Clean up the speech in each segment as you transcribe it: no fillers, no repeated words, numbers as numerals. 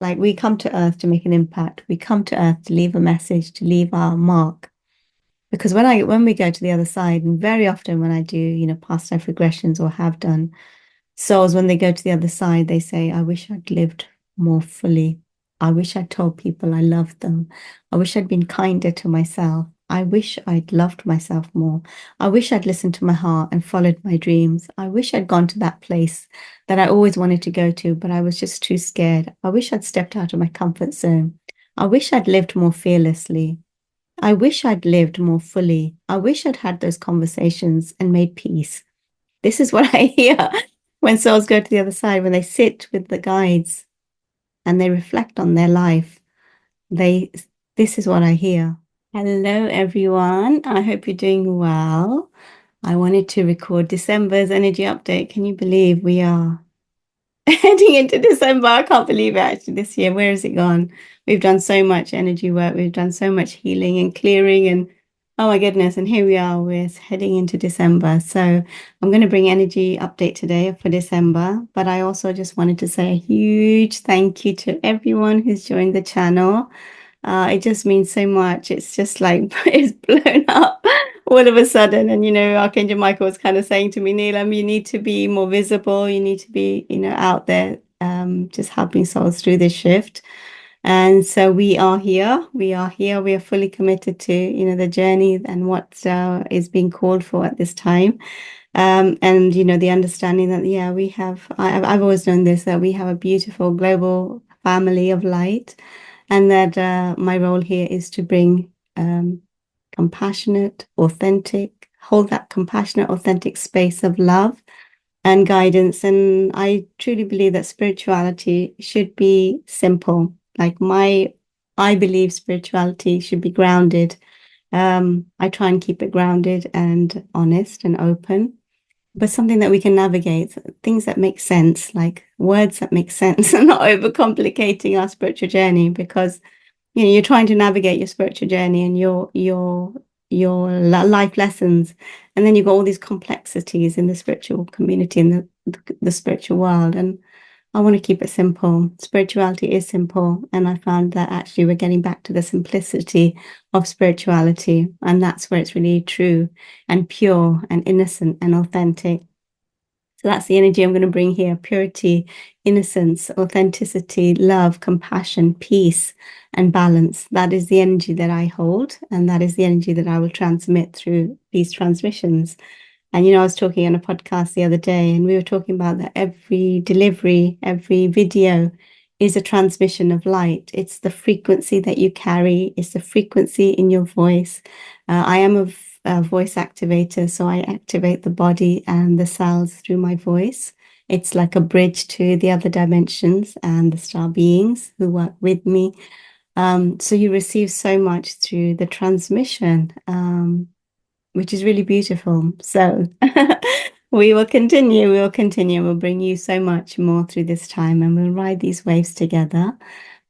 Like we come to Earth to make an impact. We come to Earth to leave a message, to leave our mark. Because when we go to the other side, and very often when I do, past life regressions or have done, souls, when they go to the other side, they say, I wish I'd lived more fully. I wish I'd told people I loved them. I wish I'd been kinder to myself. I wish I'd loved myself more. I wish I'd listened to my heart and followed my dreams. I wish I'd gone to that place that I always wanted to go to, but I was just too scared. I wish I'd stepped out of my comfort zone. I wish I'd lived more fearlessly. I wish I'd lived more fully. I wish I'd had those conversations and made peace. This is what I hear when souls go to the other side, when they sit with the guides and they reflect on their life. They, this is what I hear. Hello, everyone. I hope you're doing well. I wanted to record December's energy update. Can you believe we are heading into December? I can't believe it actually this year. Where has it gone? We've done so much energy work. We've done so much healing and clearing and oh my goodness. And here we are, we're heading into December. So I'm going to bring energy update today for December, but I also just wanted to say a huge thank you to everyone who's joined the channel. It just means so much. It's just like it's blown up all of a sudden. And Archangel Michael was kind of saying to me, Neelam, you need to be more visible. You need to be, out there, just helping souls through this shift. And so we are here. We are here. We are fully committed to, the journey and what is being called for at this time. And the understanding that, yeah, we have, I've always known this, that we have a beautiful global family of light, and that my role here is to bring compassionate, authentic, hold that compassionate, authentic space of love and guidance. And I truly believe that spirituality should be simple. I believe spirituality should be grounded. I try and keep it grounded and honest and open, but something that we can navigate, things that make sense, like words that make sense, and not overcomplicating our spiritual journey. Because you're trying to navigate your spiritual journey and your life lessons, and then you've got all these complexities in the spiritual community and the spiritual world. And I want to keep it simple. Spirituality is simple, and I found that actually we're getting back to the simplicity of spirituality, and that's where it's really true and pure and innocent and authentic. So that's the energy I'm going to bring here: purity, innocence, authenticity, love, compassion, peace, and balance. That is the energy that I hold, and that is the energy that I will transmit through these transmissions. And I was talking on a podcast the other day, and we were talking about that every delivery, every video is a transmission of light. It's the frequency that you carry, it's the frequency in your voice. I am a voice activator, so I activate the body and the cells through my voice. It's like a bridge to the other dimensions and the star beings who work with me. So you receive so much through the transmission, which is really beautiful. So we will continue. We'll bring you so much more through this time, and we'll ride these waves together,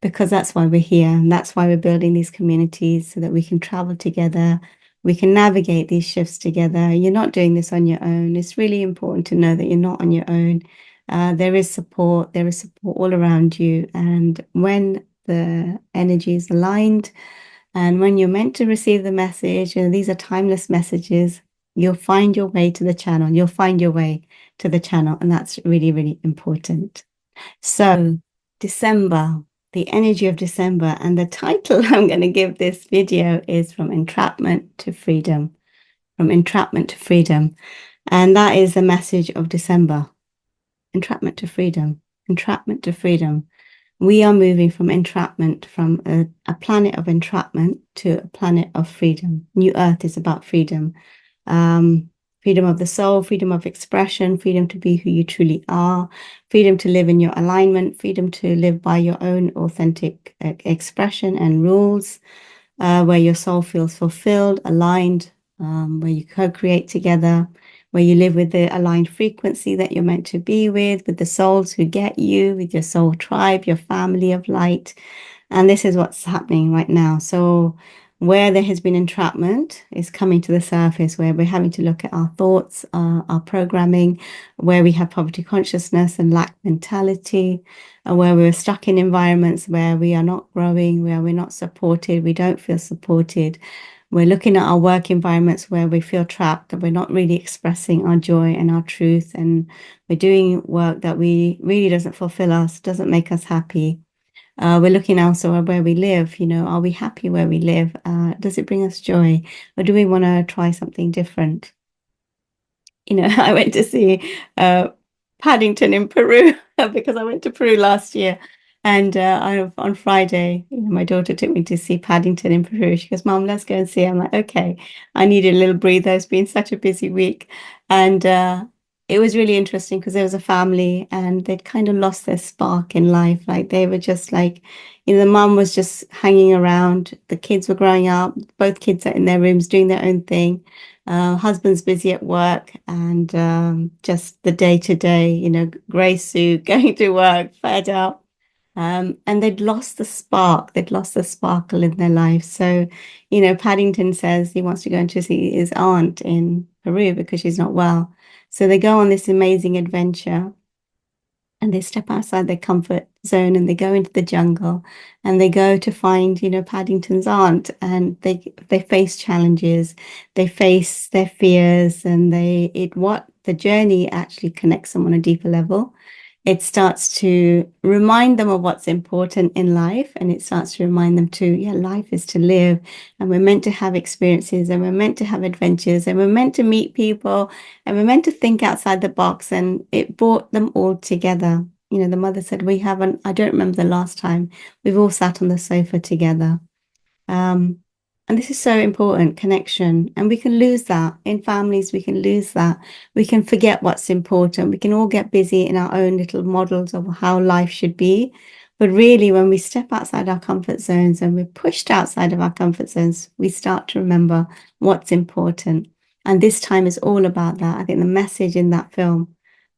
because that's why we're here, and that's why we're building these communities, so that we can travel together. We can navigate these shifts together. You're not doing this on your own. It's really important to know that you're not on your own. There is support. There is support all around you. And when the energy is aligned, and when you're meant to receive the message, and these are timeless messages, you'll find your way to the channel. You'll find your way to the channel. And that's really, really important. So December, the energy of December, and the title I'm going to give this video is From Entrapment to Freedom. From Entrapment to Freedom. And that is the message of December. Entrapment to freedom. Entrapment to freedom. We are moving from entrapment, from a planet of entrapment to a planet of freedom. New Earth is about freedom. Freedom of the soul, freedom of expression, freedom to be who you truly are, freedom to live in your alignment, freedom to live by your own authentic expression and rules, where your soul feels fulfilled, aligned, where you co-create together, where you live with the aligned frequency that you're meant to be with the souls who get you, with your soul tribe, your family of light. And this is what's happening right now. So Where there has been entrapment is coming to the surface, where we're having to look at our thoughts, our programming, where we have poverty consciousness and lack mentality, and where we're stuck in environments where we are not growing, where we're not supported, we don't feel supported. We're looking at our work environments where we feel trapped, that we're not really expressing our joy and our truth, and we're doing work that we really doesn't fulfill us, doesn't make us happy. We're looking also at where we live. Are we happy where we live? Does it bring us joy? Or do we want to try something different? I went to see Paddington in Peru because I went to Peru last year. And on Friday, my daughter took me to see Paddington in Peru. She goes, Mom, let's go and see. I'm like, okay. I needed a little breather. It's been such a busy week. And it was really interesting because there was a family and they'd kind of lost their spark in life. Like they were just like, the mum was just hanging around. The kids were growing up. Both kids are in their rooms doing their own thing. Husband's busy at work and just the day to day, grey suit, going to work, fed up. And they'd lost the spark, they'd lost the sparkle in their life. So, Paddington says he wants to go and to see his aunt in Peru because she's not well. So they go on this amazing adventure and they step outside their comfort zone and they go into the jungle and they go to find, Paddington's aunt, and they face challenges, they face their fears, and what the journey actually connects them on a deeper level. It starts to remind them of what's important in life, and it starts to remind them yeah, life is to live, and we're meant to have experiences, and we're meant to have adventures, and we're meant to meet people, and we're meant to think outside the box. And it brought them all together. The mother said, I don't remember the last time we've all sat on the sofa together. Um, and this is so important, connection. And we can lose that in families. We can lose that. We can forget what's important. We can all get busy in our own little models of how life should be. But really, when we step outside our comfort zones and we're pushed outside of our comfort zones, we start to remember what's important. And this time is all about that. I think the message in that film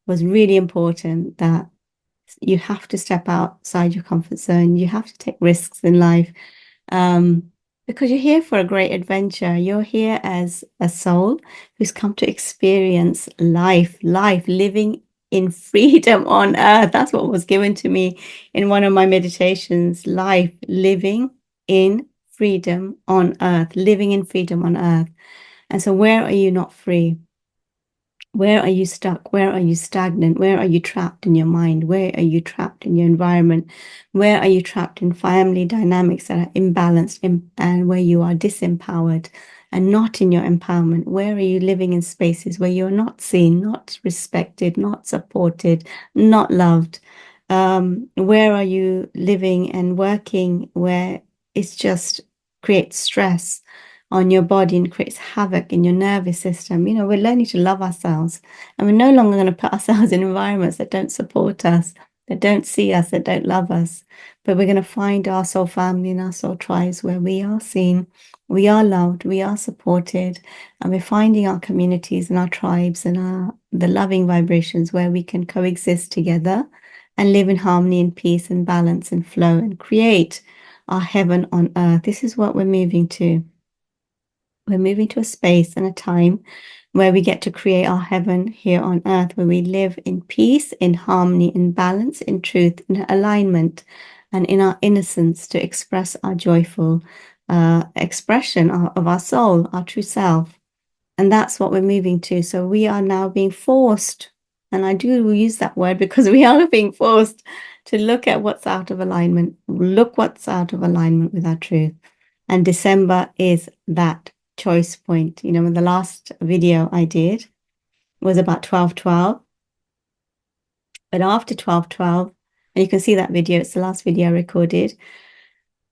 was really important, that you have to step outside your comfort zone. You have to take risks in life. Because you're here for a great adventure. You're here as a soul who's come to experience life, living in freedom on earth. That's what was given to me in one of my meditations. Life, living in freedom on earth, living in freedom on earth. And so where are you not free? Where are you stuck? Where are you stagnant? Where are you trapped in your mind? Where are you trapped in your environment? Where are you trapped in family dynamics that are imbalanced and where you are disempowered and not in your empowerment? Where are you living in spaces where you're not seen, not respected, not supported, not loved? Where are you living and working where it's just creates stress on your body and creates havoc in your nervous system? We're learning to love ourselves, and we're no longer going to put ourselves in environments that don't support us, that don't see us, that don't love us. But we're going to find our soul family and our soul tribes where we are seen, we are loved, we are supported, and we're finding our communities and our tribes and the loving vibrations where we can coexist together and live in harmony and peace and balance and flow and create our heaven on earth. This is what we're moving to. We're moving to a space and a time where we get to create our heaven here on earth, where we live in peace, in harmony, in balance, in truth, in alignment, and in our innocence to express our joyful expression of our soul, our true self. And that's what we're moving to. So we are now being forced, and I do use that word because we are being forced to look at what's out of alignment, look what's out of alignment with our truth. And December is that choice point. When the last video I did was about 12/12, but after 12/12, and you can see that video, it's the last video I recorded.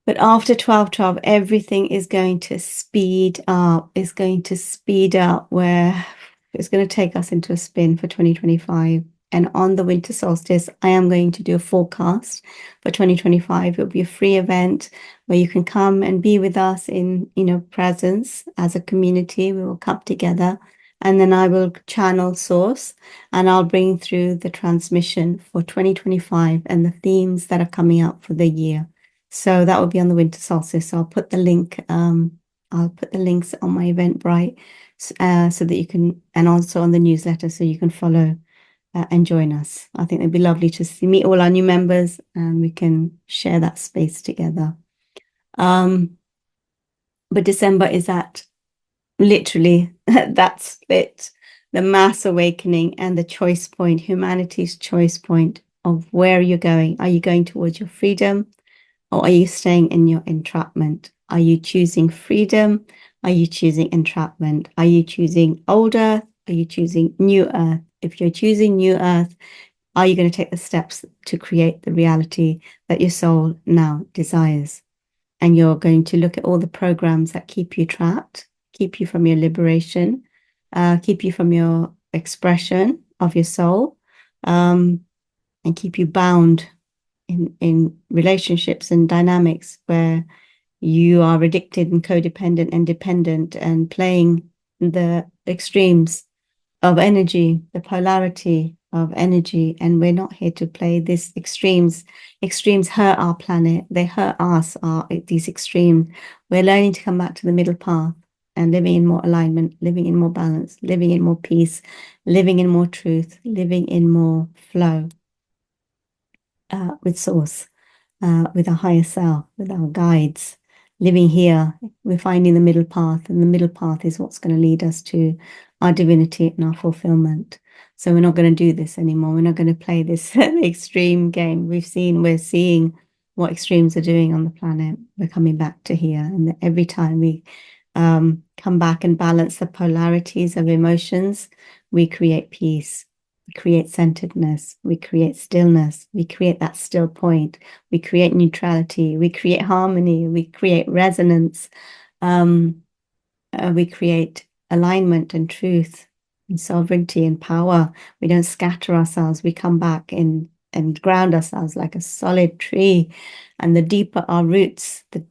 But after 12/12, everything is going to speed up. It's going to speed up, where it's going to take us into a spin for 2025. And on the winter solstice, I am going to do a forecast for 2025. It'll be a free event where you can come and be with us in, presence as a community. We will come together, and then I will channel source and I'll bring through the transmission for 2025 and the themes that are coming up for the year. So that will be on the winter solstice. So I'll put the link I'll put the links on my Eventbrite so that you can, and also on the newsletter so you can follow and join us. I think it'd be lovely to meet all our new members and we can share that space together. But December is at literally that split, the mass awakening and the choice point, humanity's choice point of where you're going. Are you going towards your freedom or are you staying in your entrapment? Are you choosing freedom? Are you choosing entrapment? Are you choosing old earth? Are you choosing new earth? If you're choosing new earth, are you going to take the steps to create the reality that your soul now desires? And you're going to look at all the programs that keep you trapped, keep you from your liberation, keep you from your expression of your soul, and keep you bound in relationships and dynamics where you are addicted and codependent and dependent and playing the extremes of energy, the polarity of energy. And we're not here to play these extremes. Extremes hurt our planet. They hurt us, these extremes. We're learning to come back to the middle path and living in more alignment, living in more balance, living in more peace, living in more truth, living in more flow with source, with our higher self, with our guides. Living here, we're finding the middle path, and the middle path is what's going to lead us to our divinity and our fulfillment. So we're not going to do this anymore. We're not going to play this extreme game. We're seeing what extremes are doing on the planet. We're coming back to here, and every time we come back and balance the polarities of emotions, we create peace. We create centeredness, we create stillness, we create that still point, we create neutrality, we create harmony, we create resonance, we create alignment and truth and sovereignty and power. We don't scatter ourselves, we come back and ground ourselves like a solid tree. And the deeper our roots, the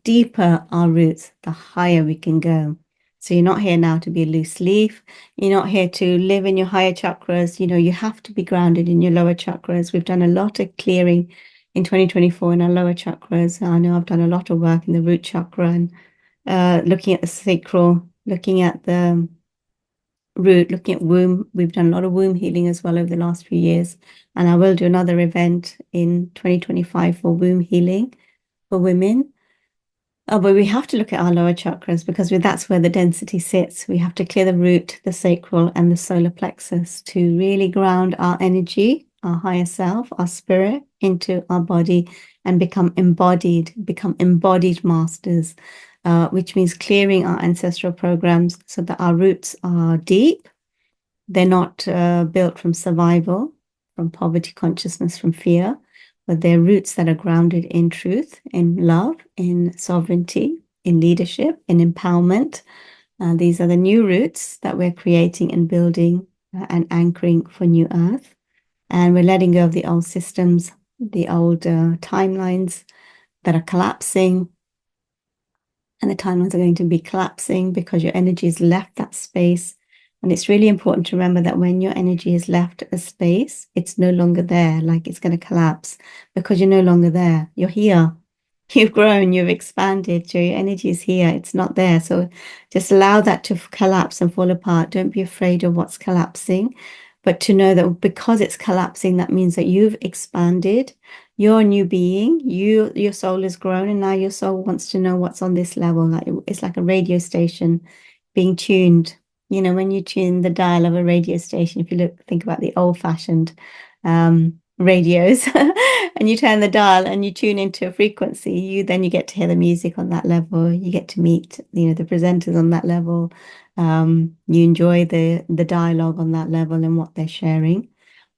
higher we can go. So you're not here now to be a loose leaf. You're not here to live in your higher chakras. You know, you have to be grounded in your lower chakras. We've done a lot of clearing in 2024 in our lower chakras. I know I've done a lot of work in the root chakra and looking at the sacral, looking at the root, looking at womb. We've done a lot of womb healing as well over the last few years. And I will do another event in 2025 for womb healing for women. But we have to look at our lower chakras because that's where the density sits. We have to clear the root, the sacral, and the solar plexus to really ground our energy, our higher self, our spirit into our body and become embodied masters, which means clearing our ancestral programs so that our roots are deep. They're not built from survival, from poverty consciousness, from fear, but they're roots that are grounded in truth, in love, in sovereignty, in leadership, in empowerment. These are the new roots that we're creating and building and anchoring for New Earth. And we're letting go of the old systems, the old timelines that are collapsing. And the timelines are going to be collapsing because your energy has left that space. And it's really important to remember that when your energy has left a space, it's no longer there, like it's going to collapse because you're no longer there. You're here. You've grown, you've expanded, so your energy is here. It's not there. So just allow that to collapse and fall apart. Don't be afraid of what's collapsing, but to know that because it's collapsing, that means that you've expanded. You're a new being. Your soul has grown, and now your soul wants to know what's on this level. Like it's like a radio station being tuned. You know, when you tune the dial of a radio station, if you think about the old-fashioned radios, and you turn the dial and you tune into a frequency, then you get to hear the music on that level. You get to meet, the presenters on that level. You enjoy the dialogue on that level and what they're sharing.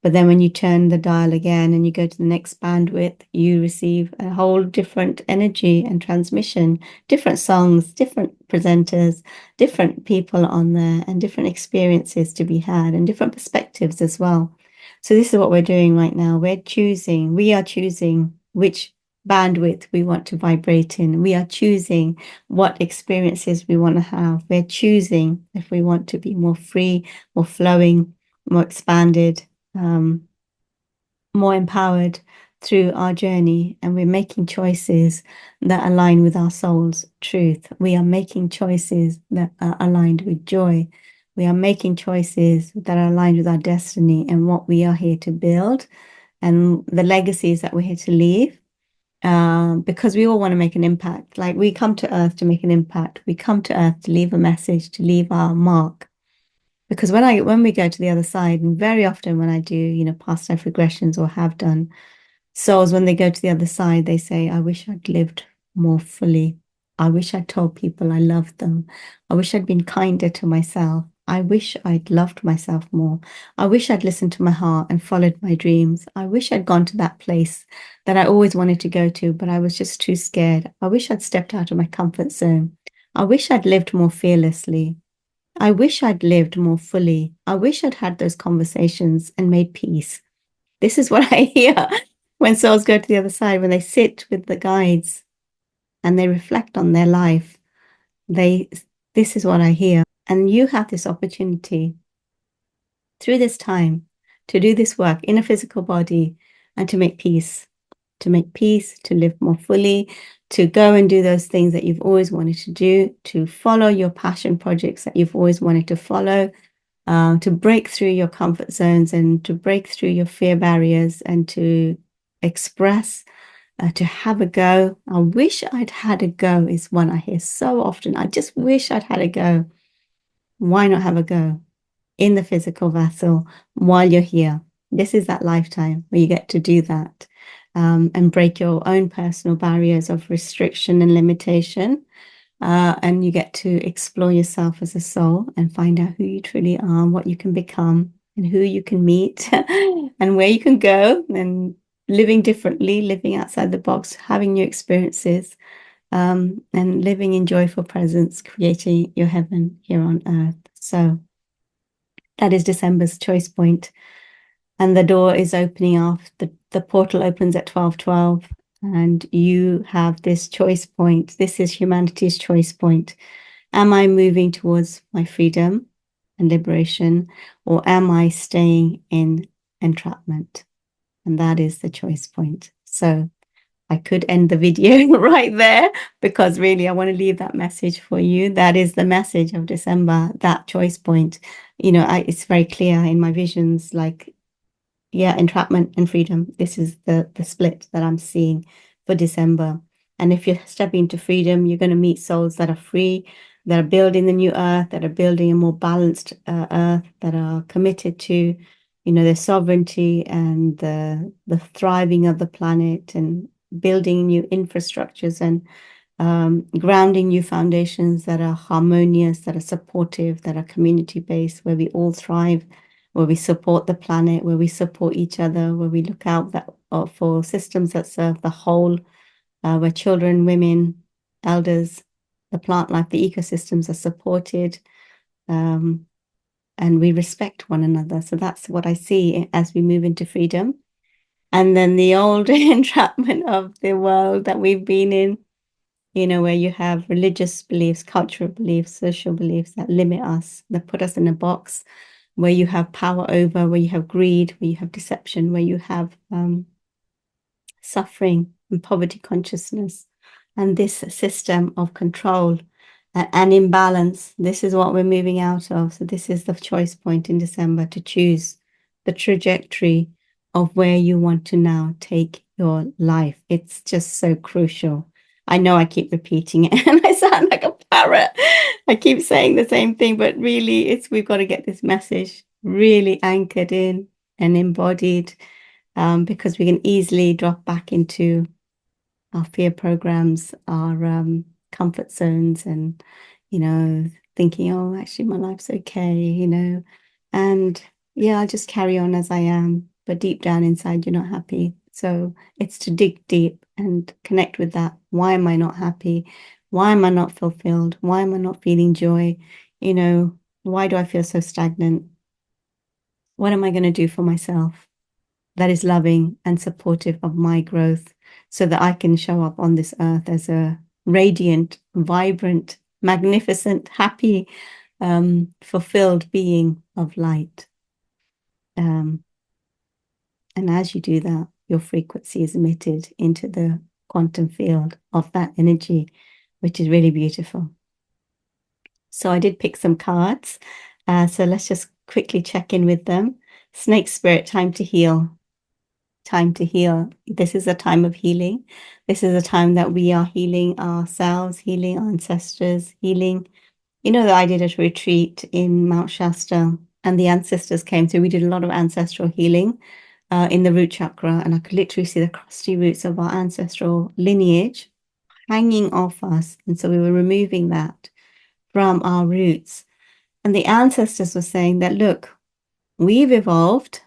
But then when you turn the dial again and you go to the next bandwidth, you receive a whole different energy and transmission, different songs, different presenters, different people on there, and different experiences to be had and different perspectives as well. So this is what we're doing right now. We are choosing which bandwidth we want to vibrate in. We are choosing what experiences we want to have. We're choosing if we want to be more free, more flowing, more expanded, more empowered through our journey, and we're making choices that align with our soul's truth. We are making choices that are aligned with joy. We are making choices that are aligned with our destiny and what we are here to build and the legacies that we're here to leave. Because we all want to make an impact. Like, we come to Earth to make an impact. We come to Earth to leave a message, to leave our mark. Because when we go to the other side, and very often when I do, past life regressions or have done, souls, when they go to the other side, they say, I wish I'd lived more fully. I wish I'd told people I loved them. I wish I'd been kinder to myself. I wish I'd loved myself more. I wish I'd listened to my heart and followed my dreams. I wish I'd gone to that place that I always wanted to go to, but I was just too scared. I wish I'd stepped out of my comfort zone. I wish I'd lived more fearlessly. I wish I'd lived more fully. I wish I'd had those conversations and made peace. This is what I hear when souls go to the other side, when they sit with the guides and they reflect on their life. This is what I hear. And you have this opportunity through this time to do this work in a physical body and to make peace, to live more fully, to go and do those things that you've always wanted to do, to follow your passion projects that you've always wanted to follow, to break through your comfort zones and to break through your fear barriers and to express, to have a go. I wish I'd had a go is one I hear so often. I just wish I'd had a go. Why not have a go in the physical vessel while you're here? This is that lifetime where you get to do that, and break your own personal barriers of restriction and limitation. And you get to explore yourself as a soul and find out who you truly are, what you can become, and who you can meet, and where you can go, and living differently, living outside the box, having new experiences, and living in joyful presence, creating your heaven here on earth. So that is December's choice point. And the door is opening off. The portal opens at 12:12. And you have this choice point. This is humanity's choice point. Am I moving towards my freedom and liberation, or am I staying in entrapment? And that is the choice point. So I could end the video right there, because really I want to leave that message for you. That is the message of December, that choice point. It's very clear in my visions, like, yeah, entrapment and freedom. This is the split that I'm seeing for December. And if you're stepping into freedom, you're going to meet souls that are free, that are building the new earth, that are building a more balanced earth, that are committed to, their sovereignty and the thriving of the planet, and building new infrastructures and grounding new foundations that are harmonious, that are supportive, that are community-based, where we all thrive, where we support the planet, where we support each other, where we look out for systems that serve the whole, where children, women, elders, the plant life, the ecosystems are supported, and we respect one another. So that's what I see as we move into freedom. And then the old entrapment of the world that we've been in, where you have religious beliefs, cultural beliefs, social beliefs that limit us, that put us in a box, where you have power over, where you have greed, where you have deception, where you have suffering and poverty consciousness, and this system of control and imbalance. This is what we're moving out of. So this is the choice point in December, to choose the trajectory of where you want to now take your life. It's just so crucial. I know I keep repeating it and I sound like a parrot. I keep saying the same thing, but really we've got to get this message really anchored in and embodied, because we can easily drop back into our fear programs, our comfort zones, and, thinking, oh, actually my life's okay, and yeah, I'll just carry on as I am. But deep down inside, you're not happy. So it's to dig deep and connect with that. Why am I not happy? Why am I not fulfilled? Why am I not feeling joy? Why do I feel so stagnant? What am I going to do for myself that is loving and supportive of my growth, so that I can show up on this earth as a radiant, vibrant, magnificent, happy, fulfilled being of light? And as you do that, your frequency is emitted into the quantum field of that energy, which is really beautiful. So I did pick some cards. So let's just quickly check in with them. Snake Spirit, time to heal. Time to heal. This is a time of healing. This is a time that we are healing ourselves, healing our ancestors, healing. You know that I did a retreat in Mount Shasta and the ancestors came through. We did a lot of ancestral healing in the root chakra, and I could literally see the crusty roots of our ancestral lineage hanging off us. And so we were removing that from our roots. And the ancestors were saying that, look, we've evolved,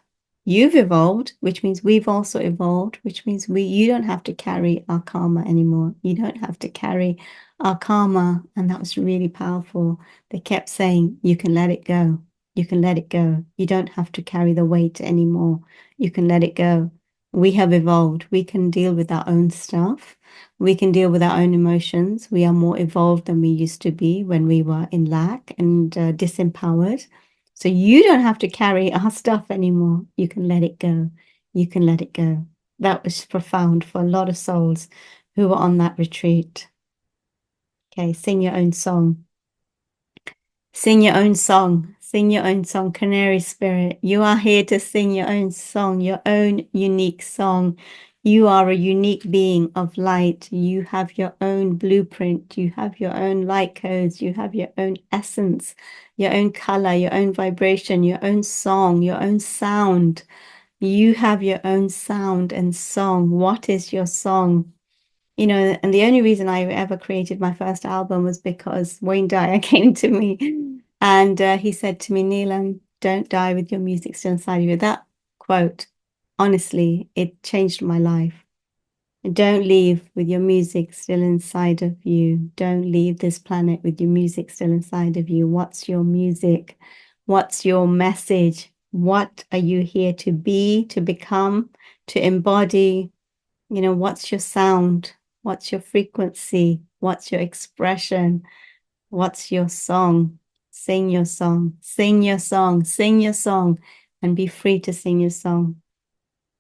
you've evolved, which means we've also evolved, which means you don't have to carry our karma anymore. You don't have to carry our karma. And that was really powerful. They kept saying, you can let it go. You can let it go. You don't have to carry the weight anymore. You can let it go. We have evolved. We can deal with our own stuff. We can deal with our own emotions. We are more evolved than we used to be when we were in lack and disempowered. So you don't have to carry our stuff anymore. You can let it go. You can let it go. That was profound for a lot of souls who were on that retreat. Okay, sing your own song. Sing your own song. Sing your own song, Canary Spirit. You are here to sing your own song, your own unique song. You are a unique being of light. You have your own blueprint. You have your own light codes. You have your own essence, your own color, your own vibration, your own song, your own sound. You have your own sound and song. What is your song? You know, and the only reason I ever created my first album was because Wayne Dyer came to me and he said to me, Neelam, don't die with your music still inside of you. That quote, honestly, it changed my life. Don't leave with your music still inside of you. Don't leave this planet with your music still inside of you. What's your music? What's your message? What are you here to be, to become, to embody? You know, what's your sound? What's your frequency? What's your expression? What's your song? Sing your song, sing your song, sing your song, and be free to sing your song.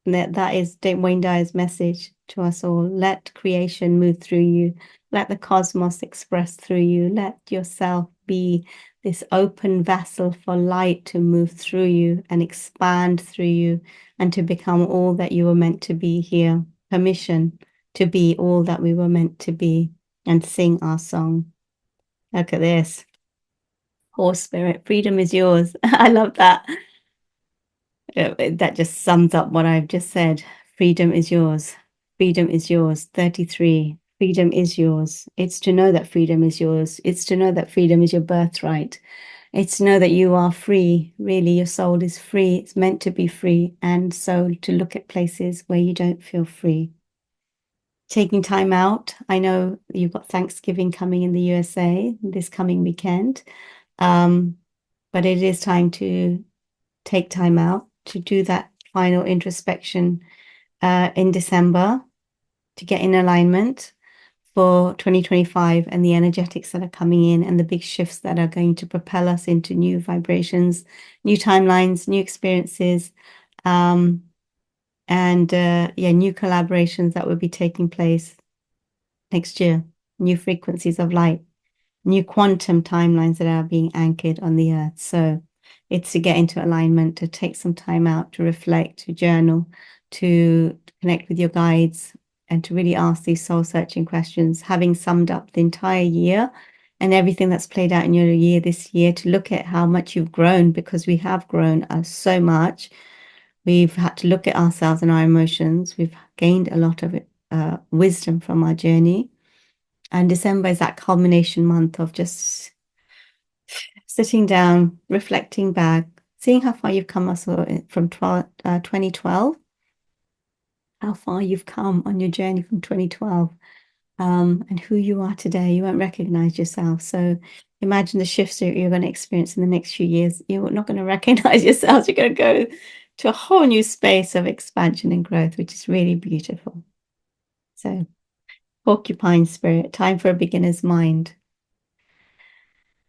That is Wayne Dyer's message to us all. Let creation move through you. Let the cosmos express through you. Let yourself be this open vessel for light to move through you and expand through you and to become all that you were meant to be here. Permission to be all that we were meant to be and sing our song. Look at this. Horse spirit, freedom is yours. I love that. That just sums up what I've just said. Freedom is yours. Freedom is yours. 33. Freedom is yours. It's to know that freedom is yours. It's to know that freedom is your birthright. It's to know that you are free. Really, your soul is free. It's meant to be free. And so to look at places where you don't feel free. Taking time out. I know you've got Thanksgiving coming in the USA this coming weekend. But it is time to take time out to do that final introspection in December to get in alignment for 2025 and the energetics that are coming in and the big shifts that are going to propel us into new vibrations, new timelines, new experiences, and new collaborations that will be taking place next year, new frequencies of light, new quantum timelines that are being anchored on the earth. So it's to get into alignment, to take some time out, to reflect, to journal, to connect with your guides, and to really ask these soul searching questions, having summed up the entire year and everything that's played out in your year this year, to look at how much you've grown, because we have grown so much. We've had to look at ourselves and our emotions. We've gained a lot of wisdom from our journey. And December is that culmination month of just sitting down, reflecting back, seeing how far you've come also from 2012, how far you've come on your journey from 2012, and who you are today. You won't recognize yourself. So imagine the shifts that you're going to experience in the next few years. You're not going to recognize yourselves. You're going to go to a whole new space of expansion and growth, which is really beautiful. So, porcupine spirit, time for a beginner's mind.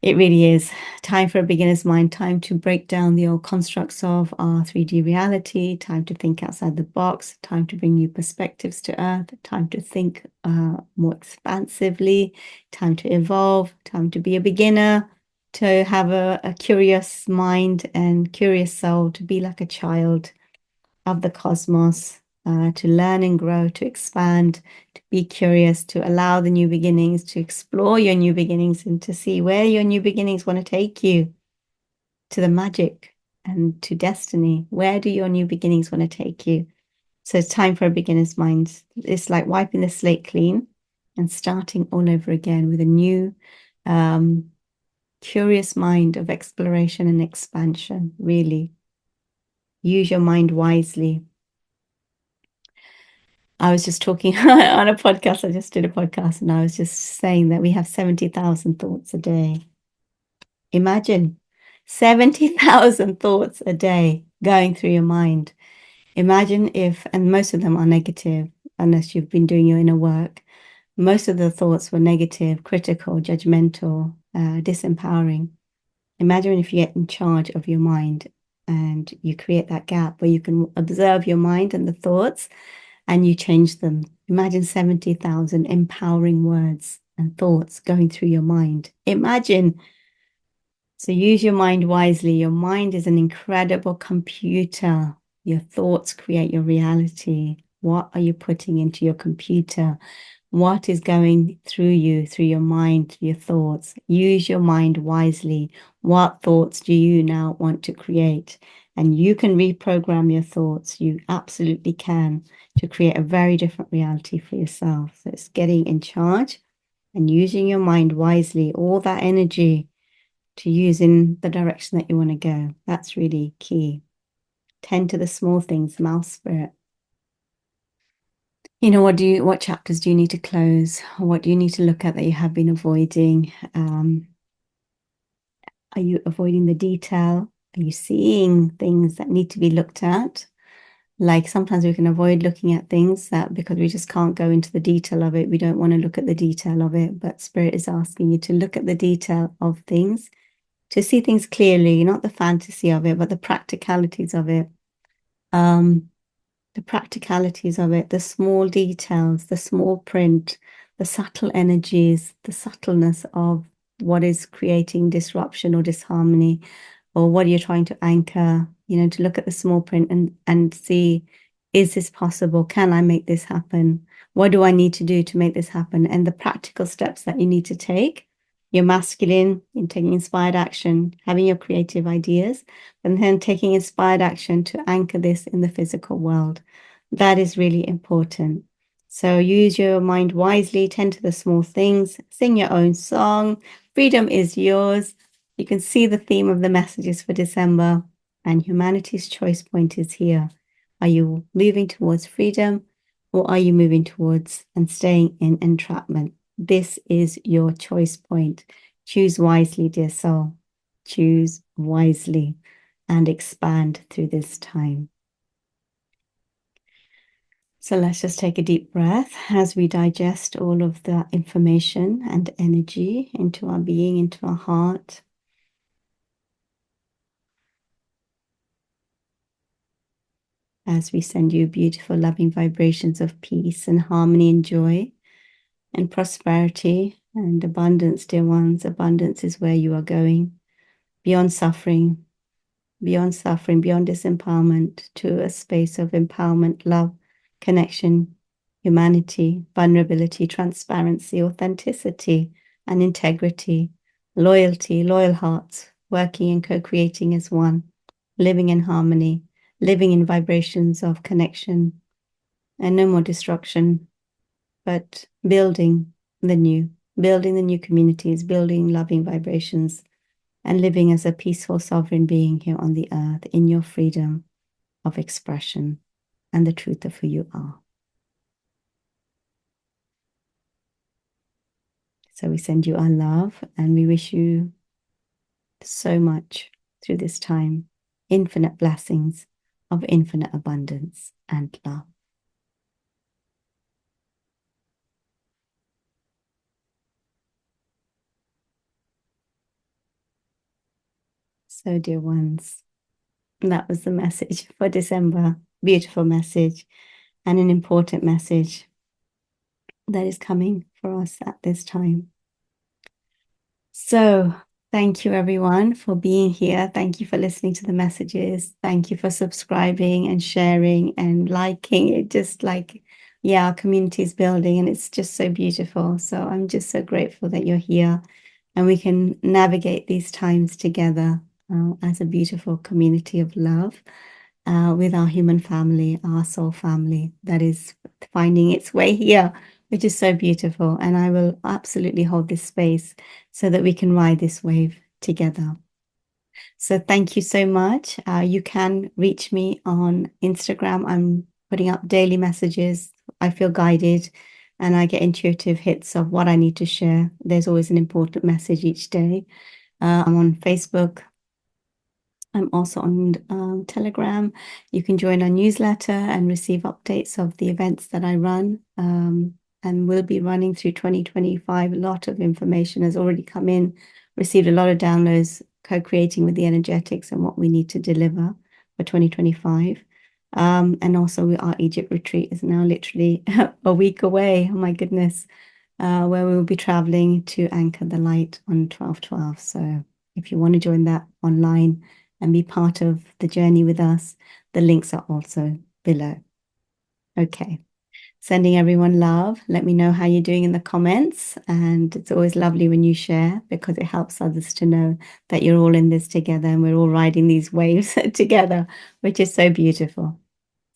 It really is time for a beginner's mind, time to break down the old constructs of our 3D reality, time to think outside the box, time to bring new perspectives to Earth, time to think more expansively, time to evolve, time to be a beginner, to have a curious mind and curious soul, to be like a child of the cosmos, to learn and grow, to expand, to be curious, to allow the new beginnings, to explore your new beginnings, and to see where your new beginnings want to take you to the magic and to destiny. Where do your new beginnings want to take you? So it's time for a beginner's mind. It's like wiping the slate clean and starting all over again with a new, curious mind of exploration and expansion, really. Use your mind wisely. I was just talking on a podcast. I just did a podcast and I was just saying that we have 70,000 thoughts a day. Imagine 70,000 thoughts a day going through your mind. Imagine if, and most of them are negative, unless you've been doing your inner work. Most of the thoughts were negative, critical, judgmental, disempowering. Imagine if you get in charge of your mind and you create that gap where you can observe your mind and the thoughts and you change them. Imagine 70,000 empowering words and thoughts going through your mind. Imagine. So use your mind wisely. Your mind is an incredible computer. Your thoughts create your reality. What are you putting into your computer? What is going through you, through your mind, through your thoughts? Use your mind wisely. What thoughts do you now want to create? And you can reprogram your thoughts. You absolutely can, to create a very different reality for yourself. So it's getting in charge and using your mind wisely, all that energy to use in the direction that you want to go. That's really key. Tend to the small things, mouse spirit. You know, what chapters do you need to close? What do you need to look at that you have been avoiding? Are you avoiding the detail? Are you seeing things that need to be looked at? Like sometimes we can avoid looking at things that because we just can't go into the detail of it. We don't want to look at the detail of it, but Spirit is asking you to look at the detail of things, to see things clearly, not the fantasy of it, but the practicalities of it. The practicalities of it, the small details, the small print, the subtle energies, the subtleness of what is creating disruption or disharmony, or what you're trying to anchor, to look at the small print and see, is this possible? Can I make this happen? What do I need to do to make this happen? And the practical steps that you need to take. Your masculine in taking inspired action, having your creative ideas, and then taking inspired action to anchor this in the physical world. That is really important. So use your mind wisely, tend to the small things, sing your own song. Freedom is yours. You can see the theme of the messages for December, and humanity's choice point is here. Are you moving towards freedom, or are you moving towards and staying in entrapment? This is your choice point. Choose wisely, dear soul. Choose wisely and expand through this time. So let's just take a deep breath as we digest all of the information and energy into our being, into our heart. As we send you beautiful, loving vibrations of peace and harmony and joy and prosperity and abundance, dear ones. Abundance is where you are going, beyond suffering, beyond disempowerment, to a space of empowerment, love, connection, humanity, vulnerability, transparency, authenticity, and integrity, loyalty, loyal hearts, working and co-creating as one, living in harmony, living in vibrations of connection, and no more destruction, but building the new communities, building loving vibrations, and living as a peaceful sovereign being here on the earth in your freedom of expression and the truth of who you are. So we send you our love and we wish you so much through this time, infinite blessings of infinite abundance and love. So, dear ones, that was the message for December. Beautiful message and an important message that is coming for us at this time. So, thank you everyone for being here. Thank you for listening to the messages. Thank you for subscribing and sharing and liking it. Just like, yeah, our community is building and it's just so beautiful. So, I'm just so grateful that you're here and we can navigate these times together as a beautiful community of love with our human family, our soul family that is finding its way here, which is so beautiful. And I will absolutely hold this space so that we can ride this wave together. So thank you so much. You can reach me on Instagram. I'm putting up daily messages. I feel guided and I get intuitive hits of what I need to share. There's always an important message each day. I'm on Facebook. I'm also on Telegram. You can join our newsletter and receive updates of the events that I run. And we'll be running through 2025. A lot of information has already come in, received a lot of downloads, co-creating with the energetics and what we need to deliver for 2025. And also our Egypt retreat is now literally a week away. Oh my goodness. Where we will be traveling to anchor the light on 12/12. So if you want to join that online and be part of the journey with us, the links are also below. Okay. Sending everyone love. Let me know how you're doing in the comments. And it's always lovely when you share because it helps others to know that you're all in this together and we're all riding these waves together, which is so beautiful.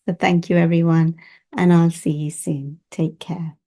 So thank you, everyone. And I'll see you soon. Take care.